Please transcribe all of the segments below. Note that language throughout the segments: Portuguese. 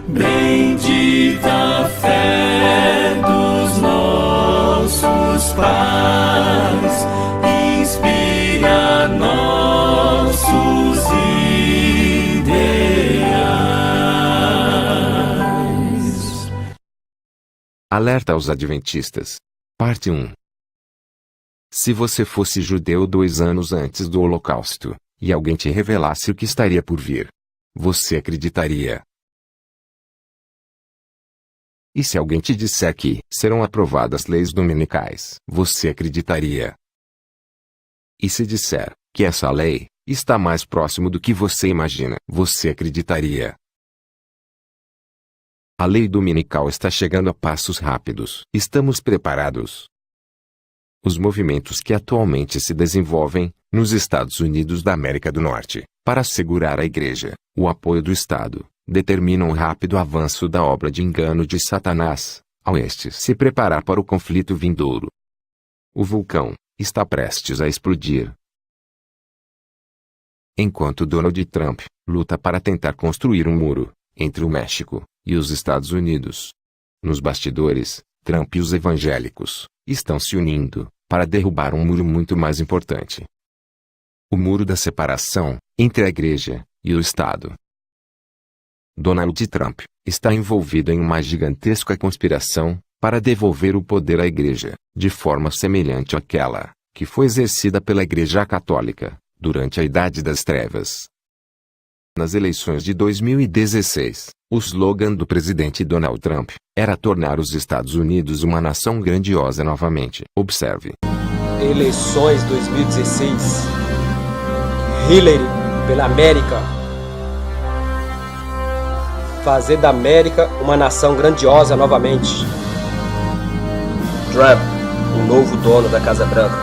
Bendita a fé dos nossos pais, inspira nossos ideais. Alerta aos Adventistas. Parte 1. Se você fosse judeu 2 anos antes do Holocausto, e alguém te revelasse o que estaria por vir, você acreditaria? E se alguém te disser que serão aprovadas leis dominicais, você acreditaria? E se disser que essa lei está mais próximo do que você imagina, você acreditaria? A lei dominical está chegando a passos rápidos. Estamos preparados? Os movimentos que atualmente se desenvolvem, nos Estados Unidos da América do Norte, para assegurar à Igreja o apoio do Estado, determinam o rápido avanço da obra de engano de Satanás, ao este se preparar para o conflito vindouro. O vulcão está prestes a explodir. Enquanto Donald Trump luta para tentar construir um muro entre o México e os Estados Unidos, nos bastidores, Trump e os evangélicos estão se unindo para derrubar um muro muito mais importante: o muro da separação entre a Igreja e o Estado. Donald Trump está envolvido em uma gigantesca conspiração para devolver o poder à Igreja, de forma semelhante àquela que foi exercida pela Igreja Católica durante a Idade das Trevas. Nas eleições de 2016, o slogan do presidente Donald Trump era tornar os Estados Unidos uma nação grandiosa novamente. Observe. Eleições 2016. Hillary pela América. Fazer da América uma nação grandiosa novamente. Trump, o novo dono da Casa Branca.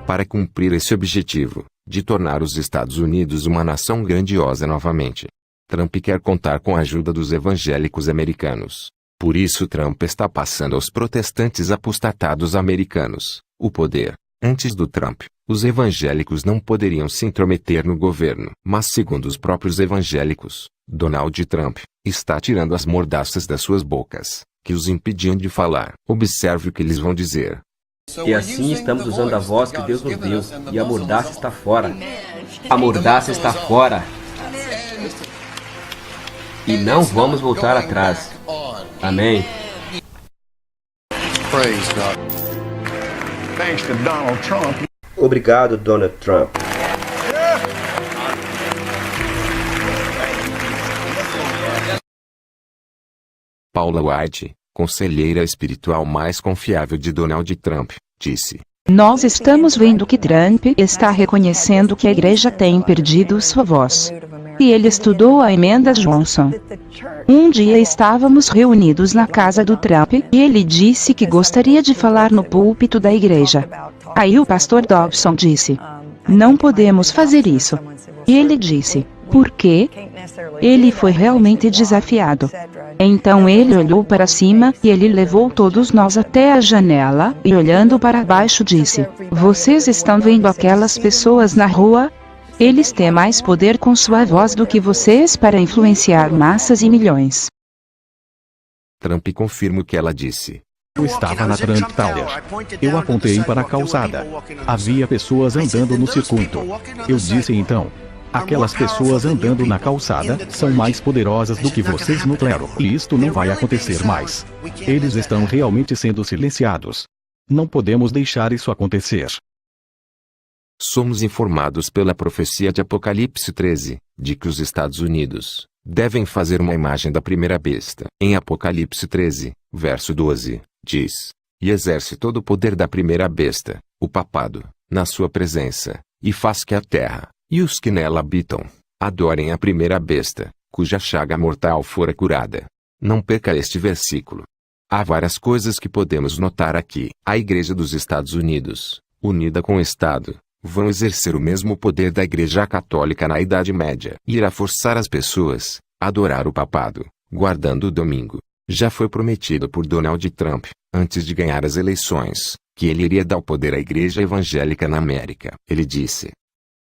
Para cumprir esse objetivo, de tornar os Estados Unidos uma nação grandiosa novamente, Trump quer contar com a ajuda dos evangélicos americanos. Por isso Trump está passando aos protestantes apostatados americanos o poder. Antes do Trump, os evangélicos não poderiam se intrometer no governo. Mas segundo os próprios evangélicos, Donald Trump está tirando as mordaças das suas bocas, que os impediam de falar. Observe o que eles vão dizer. E assim estamos usando a voz que Deus nos deu, e a mordaça está fora. A mordaça está fora. E não vamos voltar atrás. Amém. Obrigado, Donald Trump. Paula White, conselheira espiritual mais confiável de Donald Trump, disse: Nós estamos vendo que Trump está reconhecendo que a igreja tem perdido sua voz. E ele estudou a emenda Johnson. Um dia estávamos reunidos na casa do Trump e ele disse que gostaria de falar no púlpito da igreja. Aí o pastor Dobson disse: Não podemos fazer isso. E ele disse: Por quê? Ele foi realmente desafiado. Então ele olhou para cima e ele levou todos nós até a janela e olhando para baixo disse: Vocês estão vendo aquelas pessoas na rua? Eles têm mais poder com sua voz do que vocês para influenciar massas e milhões. Trump confirma o que ela disse. Eu estava na Trump Tower. Eu apontei para a calçada. Havia pessoas andando no circuito. Eu disse então: aquelas pessoas andando na calçada são mais poderosas do que vocês no clero. E isto não vai acontecer mais. Eles estão realmente sendo silenciados. Não podemos deixar isso acontecer. Somos informados pela profecia de Apocalipse 13, de que os Estados Unidos devem fazer uma imagem da primeira besta. Em Apocalipse 13, verso 12, diz: E exerce todo o poder da primeira besta, o papado, na sua presença, e faz que a terra, e os que nela habitam, adorem a primeira besta, cuja chaga mortal fora curada. Não perca este versículo. Há várias coisas que podemos notar aqui. A Igreja dos Estados Unidos, unida com o Estado, vão exercer o mesmo poder da Igreja Católica na Idade Média e irá forçar as pessoas a adorar o papado, guardando o domingo. Já foi prometido por Donald Trump, antes de ganhar as eleições, que ele iria dar o poder à Igreja Evangélica na América. Ele disse: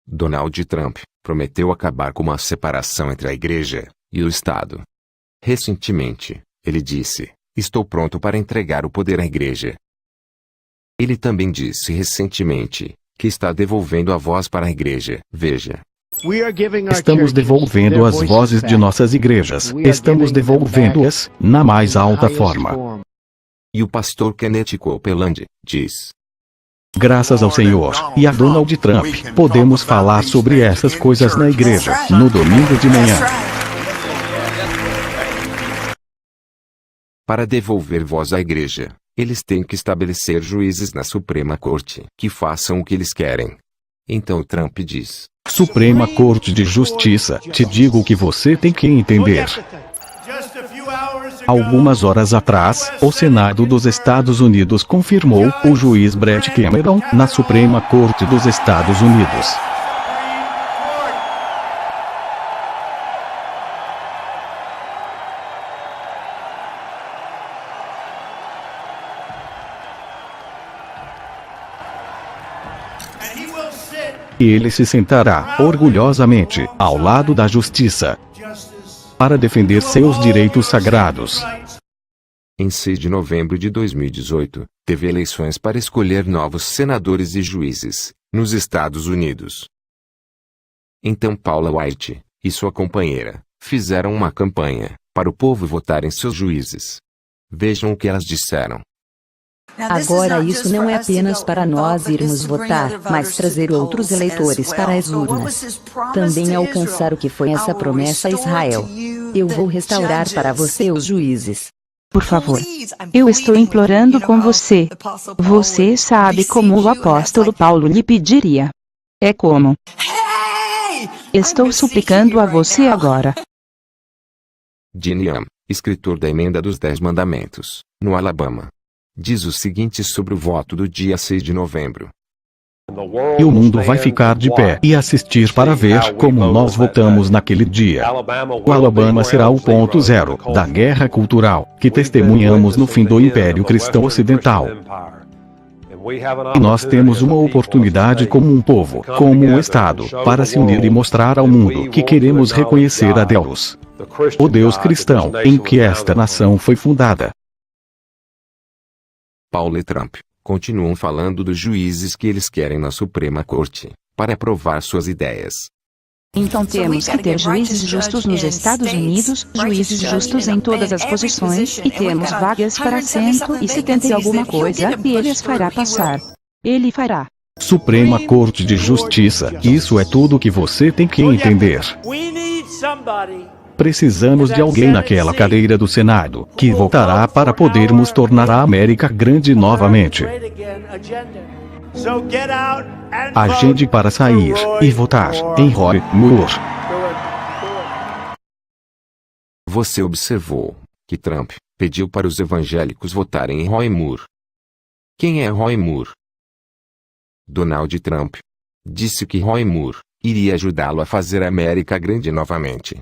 Donald Trump prometeu acabar com uma separação entre a Igreja e o Estado. Recentemente, ele disse: estou pronto para entregar o poder à igreja. Ele também disse recentemente que está devolvendo a voz para a igreja. Veja. Estamos devolvendo as vozes de nossas igrejas. Estamos devolvendo-as na mais alta forma. E o pastor Kenneth Copeland diz: Graças ao Senhor e a Donald Trump, podemos falar sobre essas coisas na igreja, no domingo de manhã. Para devolver voz à igreja, eles têm que estabelecer juízes na Suprema Corte que façam o que eles querem. Então Trump diz: Suprema Corte de Justiça, te digo o que você tem que entender. Algumas horas atrás, o Senado dos Estados Unidos confirmou o juiz Brett Cameron na Suprema Corte dos Estados Unidos. E ele se sentará, orgulhosamente, ao lado da justiça, para defender seus direitos sagrados. Em 6 de novembro de 2018, teve eleições para escolher novos senadores e juízes, nos Estados Unidos. Então Paula White e sua companheira fizeram uma campanha para o povo votar em seus juízes. Vejam o que elas disseram. Agora isso não é apenas para nós irmos votar, mas trazer outros eleitores para as urnas. Também alcançar o que foi essa promessa a Israel. Eu vou restaurar para você os juízes. Por favor. Eu estou implorando com você. Você sabe como o apóstolo Paulo lhe pediria. É como. Estou suplicando a você agora. Gene Young, escritor da Emenda dos 10 Mandamentos, no Alabama, diz o seguinte sobre o voto do dia 6 de novembro. E o mundo vai ficar de pé e assistir para ver como nós votamos naquele dia. O Alabama será o ponto zero da guerra cultural que testemunhamos no fim do Império Cristão Ocidental. E nós temos uma oportunidade como um povo, como um Estado, para se unir e mostrar ao mundo que queremos reconhecer a Deus, o Deus cristão, em que esta nação foi fundada. Paulo e Trump continuam falando dos juízes que eles querem na Suprema Corte, para aprovar suas ideias. Então temos que ter juízes justos nos Estados Unidos, juízes justos em todas as posições, e temos vagas para 170 e alguma coisa, e ele as fará passar. Ele fará. Suprema Corte de Justiça, isso é tudo que você tem que entender. Precisamos de alguém naquela cadeira do Senado, que votará para podermos tornar a América grande novamente. Agende para sair e votar em Roy Moore. Você observou que Trump pediu para os evangélicos votarem em Roy Moore. Quem é Roy Moore? Donald Trump disse que Roy Moore iria ajudá-lo a fazer a América grande novamente.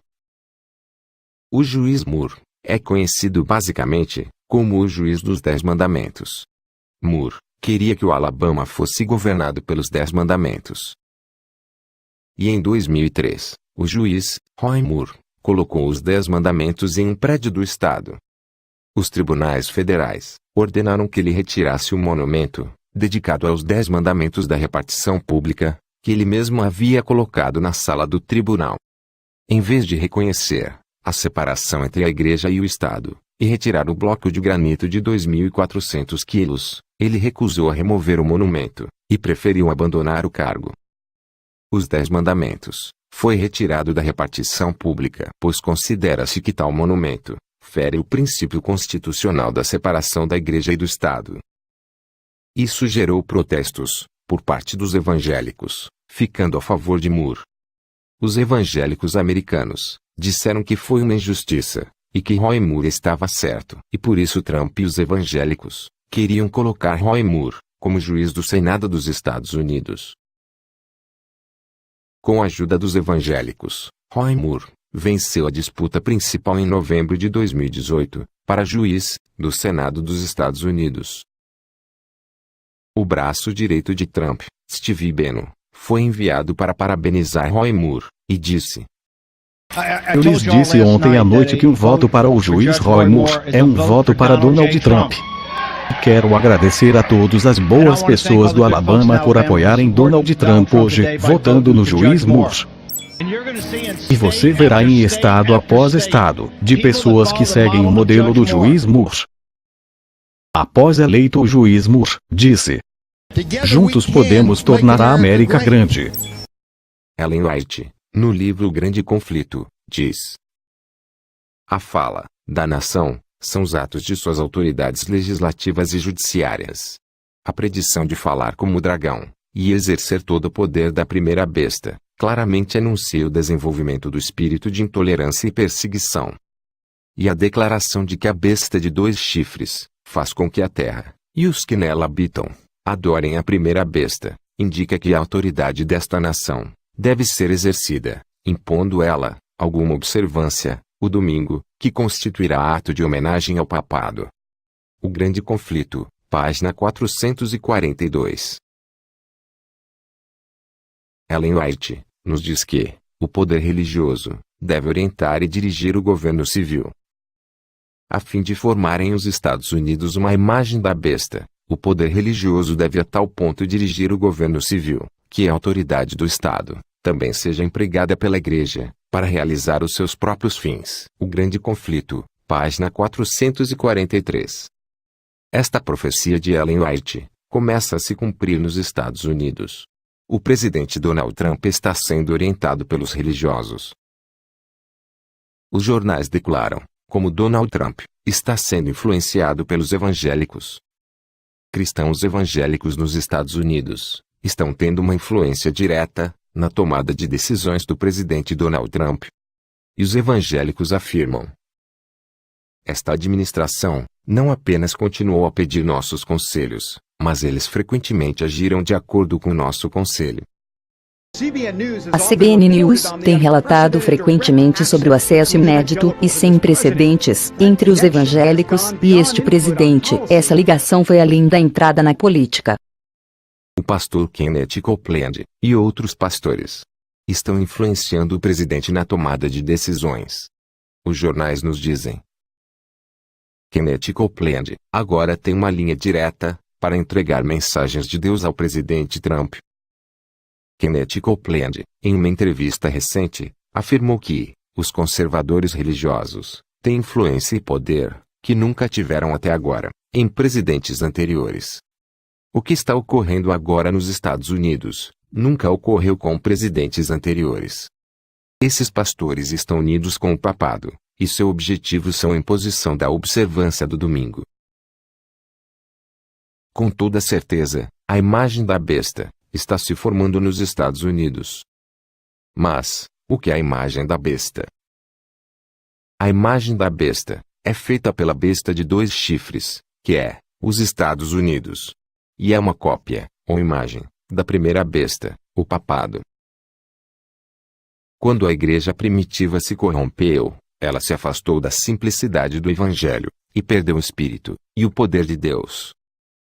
O juiz Moore é conhecido basicamente como o juiz dos 10 mandamentos. Moore queria que o Alabama fosse governado pelos 10 mandamentos. E em 2003, o juiz, Roy Moore, colocou os 10 mandamentos em um prédio do estado. Os tribunais federais ordenaram que ele retirasse o monumento, dedicado aos 10 mandamentos da repartição pública, que ele mesmo havia colocado na sala do tribunal. Em vez de reconhecer a separação entre a igreja e o Estado, e retirar o bloco de granito de 2.400 quilos, ele recusou a remover o monumento, e preferiu abandonar o cargo. Os 10 mandamentos foi retirado da repartição pública, pois considera-se que tal monumento fere o princípio constitucional da separação da igreja e do Estado. Isso gerou protestos por parte dos evangélicos, ficando a favor de Moore. Os evangélicos americanos disseram que foi uma injustiça, e que Roy Moore estava certo. E por isso Trump e os evangélicos queriam colocar Roy Moore como juiz do Senado dos Estados Unidos. Com a ajuda dos evangélicos, Roy Moore venceu a disputa principal em novembro de 2018, para juiz do Senado dos Estados Unidos. O braço direito de Trump, Steve Bannon, foi enviado para parabenizar Roy Moore, e disse: Eu lhes disse ontem à noite que o voto para o juiz Roy Moore é um voto para Donald Trump. Quero agradecer a todas as boas pessoas do Alabama por apoiarem Donald Trump hoje, votando no juiz Moore. E você verá em estado após estado, de pessoas que seguem o modelo do juiz Moore. Após eleito o juiz Moore, disse: juntos podemos tornar a América grande. Ellen White, no livro O Grande Conflito, diz: a fala da nação são os atos de suas autoridades legislativas e judiciárias. A predição de falar como o dragão e exercer todo o poder da primeira besta claramente anuncia o desenvolvimento do espírito de intolerância e perseguição. E a declaração de que a besta de 2 chifres faz com que a terra e os que nela habitam adorem a primeira besta indica que a autoridade desta nação deve ser exercida, impondo ela alguma observância, o domingo, que constituirá ato de homenagem ao papado. O Grande Conflito, página 442. Ellen White nos diz que o poder religioso deve orientar e dirigir o governo civil. A fim de formar em os Estados Unidos uma imagem da besta, o poder religioso deve a tal ponto dirigir o governo civil, que a autoridade do Estado também seja empregada pela Igreja para realizar os seus próprios fins. O Grande Conflito, página 443. Esta profecia de Ellen White começa a se cumprir nos Estados Unidos. O presidente Donald Trump está sendo orientado pelos religiosos. Os jornais declaram como Donald Trump está sendo influenciado pelos evangélicos. Cristãos evangélicos nos Estados Unidos estão tendo uma influência direta na tomada de decisões do presidente Donald Trump. E os evangélicos afirmam: esta administração não apenas continuou a pedir nossos conselhos, mas eles frequentemente agiram de acordo com nosso conselho. A CBN News tem relatado frequentemente sobre o acesso inédito e sem precedentes entre os evangélicos e este presidente. Essa ligação foi além da entrada na política. O pastor Kenneth Copeland e outros pastores estão influenciando o presidente na tomada de decisões. Os jornais nos dizem: Kenneth Copeland agora tem uma linha direta para entregar mensagens de Deus ao presidente Trump. Kenneth Copeland, em uma entrevista recente, afirmou que os conservadores religiosos têm influência e poder que nunca tiveram até agora em presidentes anteriores. O que está ocorrendo agora nos Estados Unidos nunca ocorreu com presidentes anteriores. Esses pastores estão unidos com o papado, e seu objetivo são a imposição da observância do domingo. Com toda certeza, a imagem da besta está se formando nos Estados Unidos. Mas, o que é a imagem da besta? A imagem da besta é feita pela besta de 2 chifres, que é os Estados Unidos. E é uma cópia, ou imagem, da primeira besta, o papado. Quando a igreja primitiva se corrompeu, ela se afastou da simplicidade do Evangelho, e perdeu o Espírito e o poder de Deus.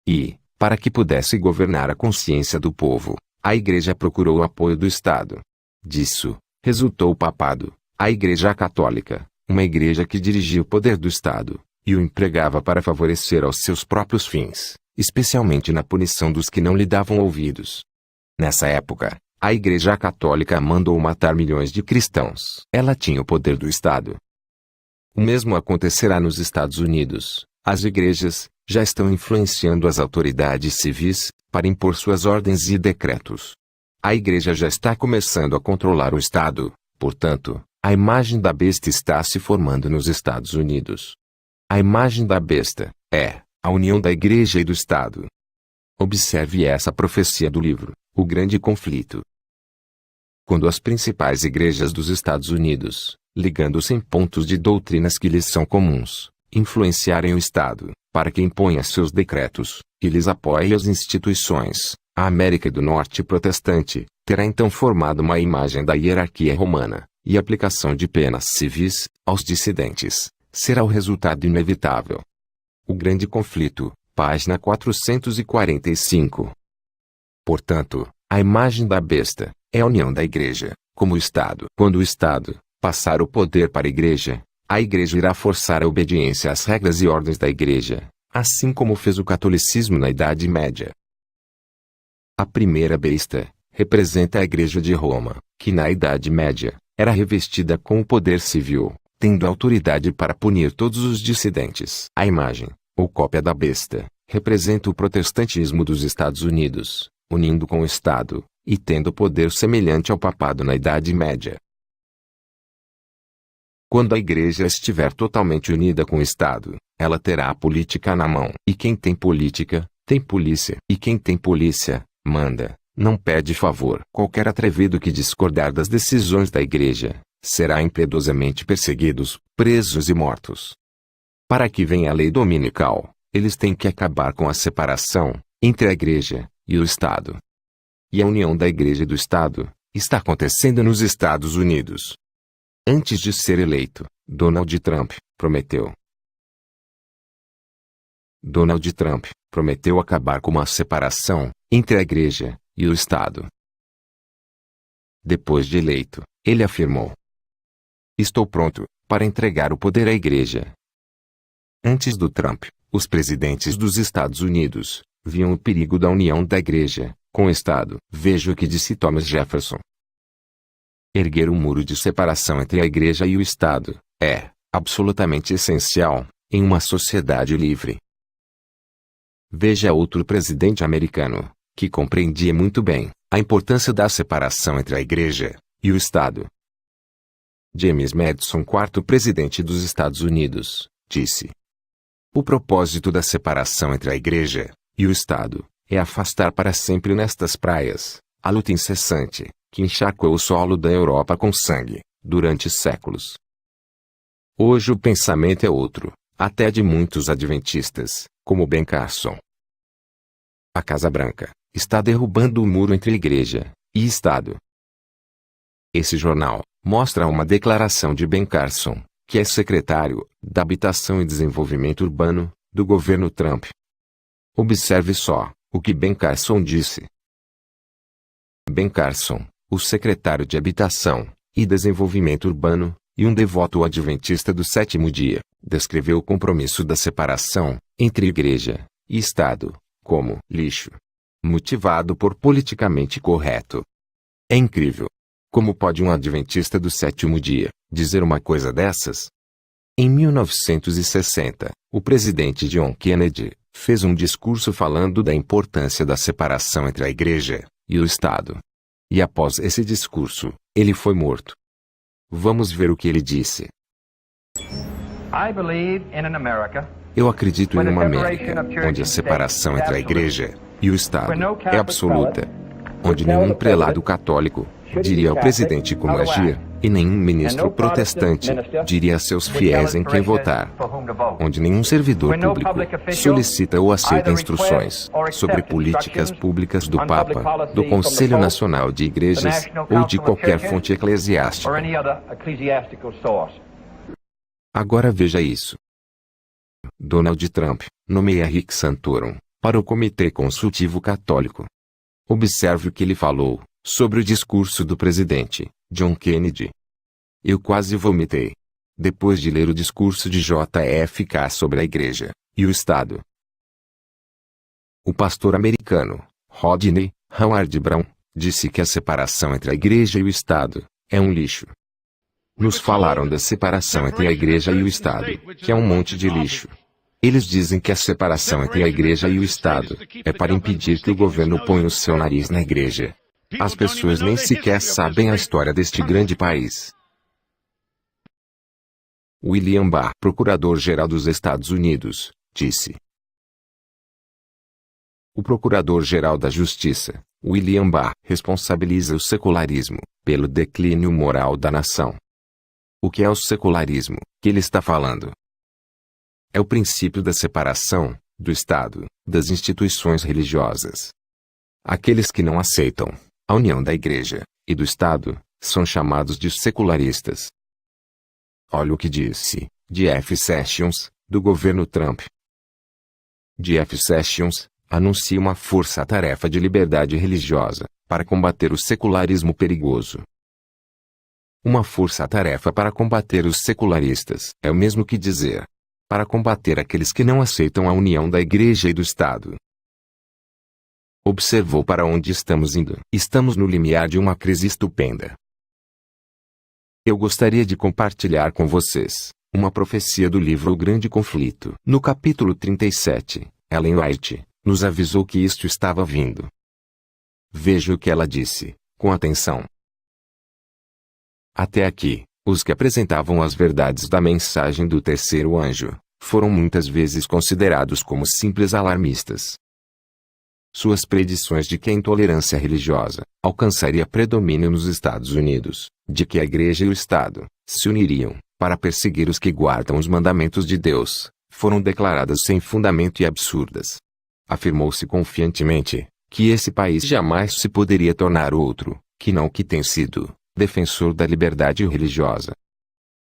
E, para que pudesse governar a consciência do povo, a igreja procurou o apoio do Estado. Disso, resultou o papado, a Igreja Católica, uma igreja que dirigia o poder do Estado, e o empregava para favorecer aos seus próprios fins, especialmente na punição dos que não lhe davam ouvidos. Nessa época, a Igreja Católica mandou matar milhões de cristãos. Ela tinha o poder do Estado. O mesmo acontecerá nos Estados Unidos. As igrejas já estão influenciando as autoridades civis para impor suas ordens e decretos. A igreja já está começando a controlar o Estado, portanto, a imagem da besta está se formando nos Estados Unidos. A imagem da besta é a união da igreja e do Estado. Observe essa profecia do livro, O Grande Conflito. Quando as principais igrejas dos Estados Unidos, ligando-se em pontos de doutrinas que lhes são comuns, influenciarem o Estado, para que imponha seus decretos, e lhes apoie as instituições, a América do Norte protestante terá então formado uma imagem da hierarquia romana, e aplicação de penas civis aos dissidentes será o resultado inevitável. O Grande Conflito, página 445. Portanto, a imagem da besta é a união da igreja, como o Estado. Quando o Estado passar o poder para a igreja irá forçar a obediência às regras e ordens da igreja, assim como fez o catolicismo na Idade Média. A primeira besta representa a Igreja de Roma, que na Idade Média era revestida com o poder civil, tendo autoridade para punir todos os dissidentes. A imagem, ou cópia da besta, representa o protestantismo dos Estados Unidos, unindo com o Estado, e tendo poder semelhante ao papado na Idade Média. Quando a igreja estiver totalmente unida com o Estado, ela terá a política na mão. E quem tem política, tem polícia. E quem tem polícia, manda, não pede favor. Qualquer atrevido que discordar das decisões da igreja, será impiedosamente perseguidos, presos e mortos. Para que venha a lei dominical, eles têm que acabar com a separação entre a igreja e o Estado. E a união da igreja e do Estado está acontecendo nos Estados Unidos. Antes de ser eleito, Donald Trump prometeu. Donald Trump prometeu acabar com a separação entre a igreja e o Estado. Depois de eleito, ele afirmou: "Estou pronto para entregar o poder à igreja." Antes do Trump, os presidentes dos Estados Unidos viam o perigo da união da igreja com o Estado. Veja o que disse Thomas Jefferson: "Erguer um muro de separação entre a igreja e o Estado é absolutamente essencial em uma sociedade livre." Veja outro presidente americano que compreendia muito bem a importância da separação entre a igreja e o Estado. James Madison, quarto presidente dos Estados Unidos, disse: "O propósito da separação entre a igreja e o Estado é afastar para sempre nestas praias a luta incessante que encharcou o solo da Europa com sangue durante séculos." Hoje o pensamento é outro, até de muitos adventistas, como Ben Carson. A Casa Branca está derrubando o muro entre igreja e Estado. Esse jornal mostra uma declaração de Ben Carson, que é secretário da Habitação e Desenvolvimento Urbano do governo Trump. Observe só o que Ben Carson disse. Ben Carson, o secretário de Habitação e Desenvolvimento Urbano, e um devoto adventista do sétimo dia, descreveu o compromisso da separação entre igreja e Estado como lixo, motivado por politicamente correto. É incrível. Como pode um adventista do sétimo dia dizer uma coisa dessas? Em 1960, o presidente John Kennedy fez um discurso falando da importância da separação entre a igreja e o Estado. E após esse discurso, ele foi morto. Vamos ver o que ele disse. "Eu acredito em uma América onde a separação entre a igreja e o Estado é absoluta, onde nenhum prelado católico diria ao presidente como agir, e nenhum ministro protestante diria a seus fiéis em quem votar, onde nenhum servidor público solicita ou aceita instruções sobre políticas públicas do Papa, do Conselho Nacional de Igrejas ou de qualquer fonte eclesiástica." Agora veja isso. Donald Trump nomeia Rick Santorum para o Comitê Consultivo Católico. Observe o que ele falou sobre o discurso do presidente John Kennedy. Eu quase vomitei depois de ler o discurso de JFK sobre a igreja e o Estado. O pastor americano Rodney Howard Brown disse que a separação entre a igreja e o Estado é um lixo. Nos falaram da separação entre a igreja e o Estado, que é um monte de lixo. Eles dizem que a separação entre a igreja e o Estado é para impedir que o governo ponha o seu nariz na igreja. As pessoas nem sequer sabem a história deste grande país. William Barr, procurador-geral dos Estados Unidos, disse: "O procurador-geral da Justiça, William Barr, responsabiliza o secularismo pelo declínio moral da nação." O que é o secularismo que ele está falando? É o princípio da separação do Estado das instituições religiosas. Aqueles que não aceitam a união da igreja e do Estado são chamados de secularistas. Olha o que disse Jeff Sessions, do governo Trump. Jeff Sessions anuncia uma força-tarefa de liberdade religiosa para combater o secularismo perigoso. uma força-tarefa para combater os secularistas. É o mesmo que dizer, para combater aqueles que não aceitam a união da Igreja e do Estado. Observou para onde estamos indo. Estamos no limiar de uma crise estupenda. Eu gostaria de compartilhar com vocês uma profecia do livro O Grande Conflito. No capítulo 37, Ellen White nos avisou que isto estava vindo. Veja o que ela disse, com atenção. Até aqui, os que apresentavam as verdades da mensagem do terceiro anjo foram muitas vezes considerados como simples alarmistas. Suas predições de que a intolerância religiosa alcançaria predomínio nos Estados Unidos, de que a Igreja e o Estado se uniriam para perseguir os que guardam os mandamentos de Deus, foram declaradas sem fundamento e absurdas. Afirmou-se confiantemente que esse país jamais se poderia tornar outro, que não o que tem sido, defensor da liberdade religiosa.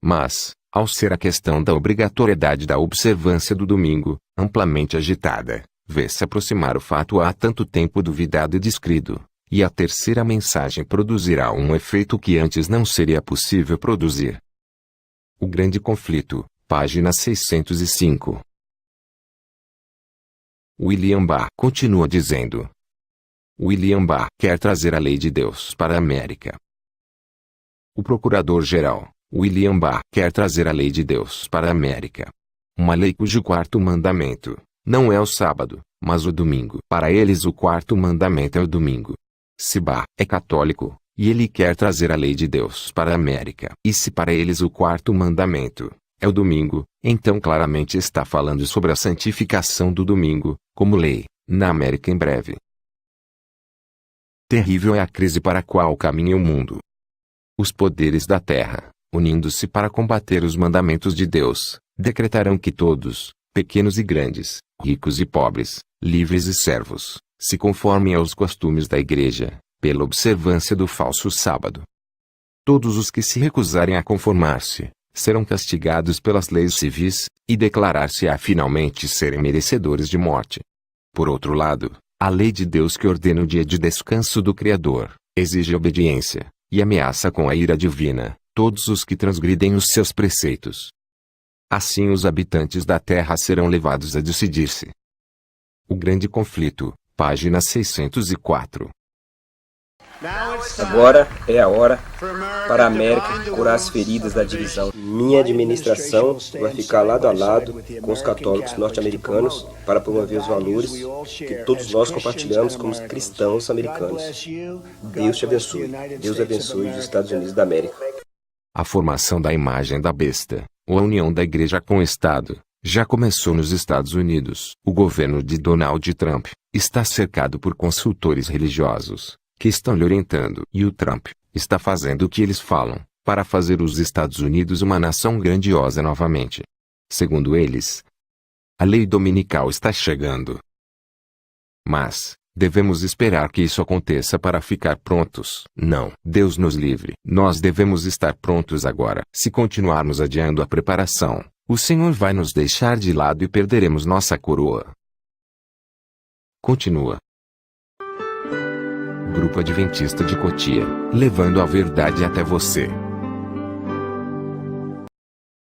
Mas, ao ser a questão da obrigatoriedade da observância do domingo amplamente agitada, vê-se aproximar o fato há tanto tempo duvidado e descrido, e a terceira mensagem produzirá um efeito que antes não seria possível produzir. O Grande Conflito, página 605. William Barr continua dizendo. William Barr quer trazer a lei de Deus para a América. O Procurador-Geral, William Barr, quer trazer a lei de Deus para a América. Uma lei cujo quarto mandamento não é o sábado, mas o domingo. Para eles o quarto mandamento é o domingo. Se Barr é católico, e ele quer trazer a lei de Deus para a América, e se para eles o quarto mandamento é o domingo, então claramente está falando sobre a santificação do domingo, como lei, na América em breve. Terrível é a crise para a qual caminha o mundo. Os poderes da terra, unindo-se para combater os mandamentos de Deus, decretarão que todos, pequenos e grandes, ricos e pobres, livres e servos, se conformem aos costumes da Igreja, pela observância do falso sábado. Todos os que se recusarem a conformar-se, serão castigados pelas leis civis, e declarar-se-á finalmente serem merecedores de morte. Por outro lado, a lei de Deus que ordena o dia de descanso do Criador, exige obediência, e ameaça com a ira divina todos os que transgridem os seus preceitos. Assim os habitantes da terra serão levados a decidir-se. O Grande Conflito, página 604. Agora é a hora para a América curar as feridas da divisão. Minha administração vai ficar lado a lado com os católicos norte-americanos para promover os valores que todos nós compartilhamos como cristãos americanos. Deus te abençoe. Deus abençoe os Estados Unidos da América. A formação da imagem da besta, ou a união da Igreja com o Estado, já começou nos Estados Unidos. O governo de Donald Trump está cercado por consultores religiosos que estão lhe orientando. E o Trump está fazendo o que eles falam, para fazer os Estados Unidos uma nação grandiosa novamente. Segundo eles, a lei dominical está chegando. Mas, devemos esperar que isso aconteça para ficar prontos? Não. Deus nos livre. Nós devemos estar prontos agora. Se continuarmos adiando a preparação, o Senhor vai nos deixar de lado e perderemos nossa coroa. Continua. Grupo Adventista de Cotia, levando a verdade até você.